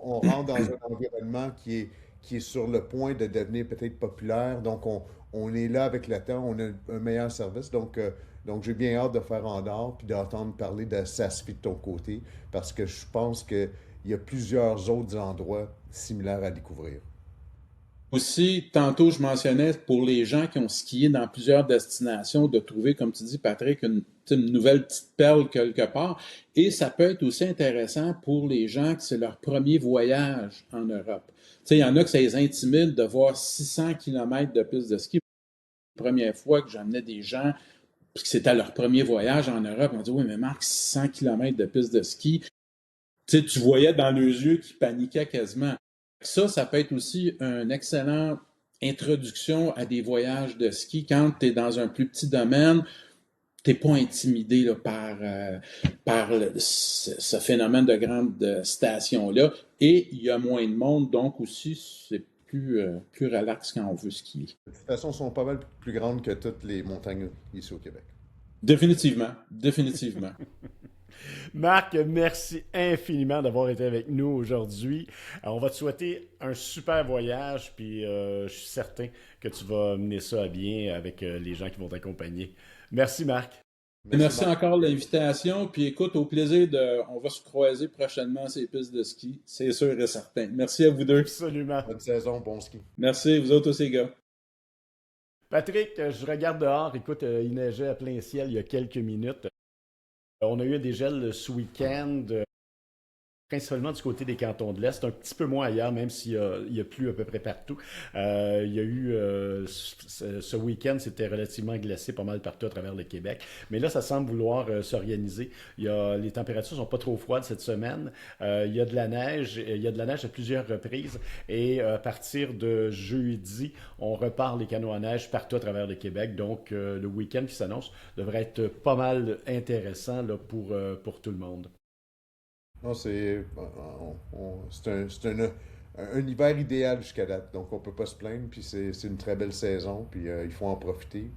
Speaker 2: On rentre dans un environnement qui est sur le point de devenir peut-être populaire. Donc, on est là avec le temps, on a un meilleur service. Donc j'ai bien hâte de faire Andorre puis d'entendre parler de SASFI de ton côté parce que je pense qu'il y a plusieurs autres endroits similaires à découvrir.
Speaker 5: Aussi, tantôt, je mentionnais pour les gens qui ont skié dans plusieurs destinations, de trouver, comme tu dis, Patrick, une nouvelle petite perle quelque part. Et ça peut être aussi intéressant pour les gens que c'est leur premier voyage en Europe. Tu sais, il y en a que ça les intimide de voir 600 km de piste de ski. La première fois que j'amenais des gens, puis que c'était leur premier voyage en Europe, on dit, oui, mais Marc, 600 km de piste de ski. Tu sais, tu voyais dans leurs yeux qu'ils paniquaient quasiment. Ça peut être aussi une excellente introduction à des voyages de ski. Quand tu es dans un plus petit domaine, tu n'es pas intimidé là, par ce phénomène de grande station-là. Et il y a moins de monde, donc aussi, c'est plus relax quand on veut skier.
Speaker 2: De toute façon, elles sont pas mal plus grandes que toutes les montagnes ici au Québec.
Speaker 5: Définitivement, définitivement.
Speaker 1: Marc, merci infiniment d'avoir été avec nous aujourd'hui. On va te souhaiter un super voyage, puis je suis certain que tu vas mener ça à bien avec les gens qui vont t'accompagner. Merci, Marc.
Speaker 5: Merci encore de l'invitation. Puis écoute, au plaisir on va se croiser prochainement sur les pistes de ski, c'est sûr et certain. Merci à vous deux.
Speaker 1: Absolument.
Speaker 2: Bonne saison, bon ski.
Speaker 5: Merci, vous autres aussi, gars.
Speaker 1: Patrick, je regarde dehors. Écoute, il neigeait à plein ciel il y a quelques minutes. On a eu des gels ce week-end, principalement du côté des cantons de l'Est, un petit peu moins ailleurs, même il y a plu à peu près partout. Il y a eu, ce week-end, c'était relativement glacé pas mal partout à travers le Québec. Mais là, ça semble vouloir s'organiser. Les températures sont pas trop froides cette semaine. Il y a de la neige. Il y a de la neige à plusieurs reprises. Et à partir de jeudi, on repart les canaux à neige partout à travers le Québec. Donc, le week-end qui s'annonce devrait être pas mal intéressant là, pour tout le monde.
Speaker 2: Non, c'est un hiver idéal jusqu'à date, donc on peut pas se plaindre, puis c'est une très belle saison, puis il faut en profiter.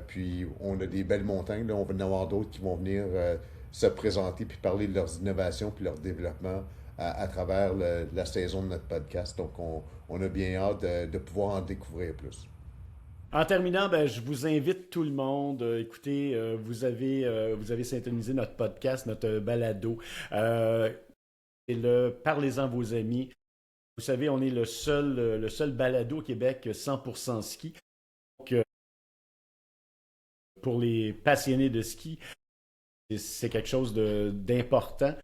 Speaker 2: Puis on a des belles montagnes, là, on va en avoir d'autres qui vont venir se présenter, puis parler de leurs innovations, puis leur développement à travers la saison de notre podcast. Donc on a bien hâte de pouvoir en découvrir plus.
Speaker 1: En terminant, ben, je vous invite tout le monde. Écoutez, vous avez syntonisé notre podcast, notre balado. Parlez-en à vos amis. Vous savez, on est le seul balado au Québec 100% ski. Donc, pour les passionnés de ski, c'est quelque chose d'important.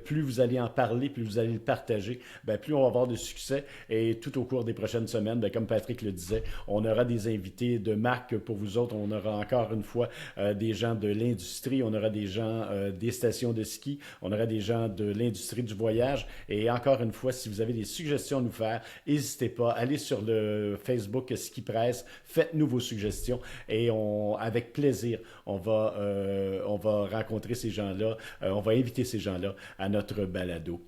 Speaker 1: Plus vous allez en parler, plus vous allez le partager, ben, plus on va avoir de succès. Et tout au cours des prochaines semaines, ben, comme Patrick le disait, on aura des invités de marque pour vous autres. On aura encore une fois des gens de l'industrie, on aura des gens des stations de ski, on aura des gens de l'industrie du voyage. Et encore une fois, si vous avez des suggestions à nous faire, n'hésitez pas, allez sur le Facebook Ski Presse, faites-nous vos suggestions et avec plaisir, on va rencontrer ces gens-là, on va inviter ces gens-là à notre balado.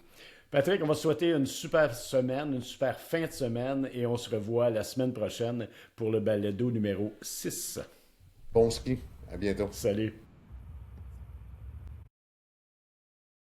Speaker 1: Patrick, on va souhaiter une super semaine, une super fin de semaine et on se revoit la semaine prochaine pour le balado numéro 6.
Speaker 2: Bon ski, à bientôt.
Speaker 1: Salut.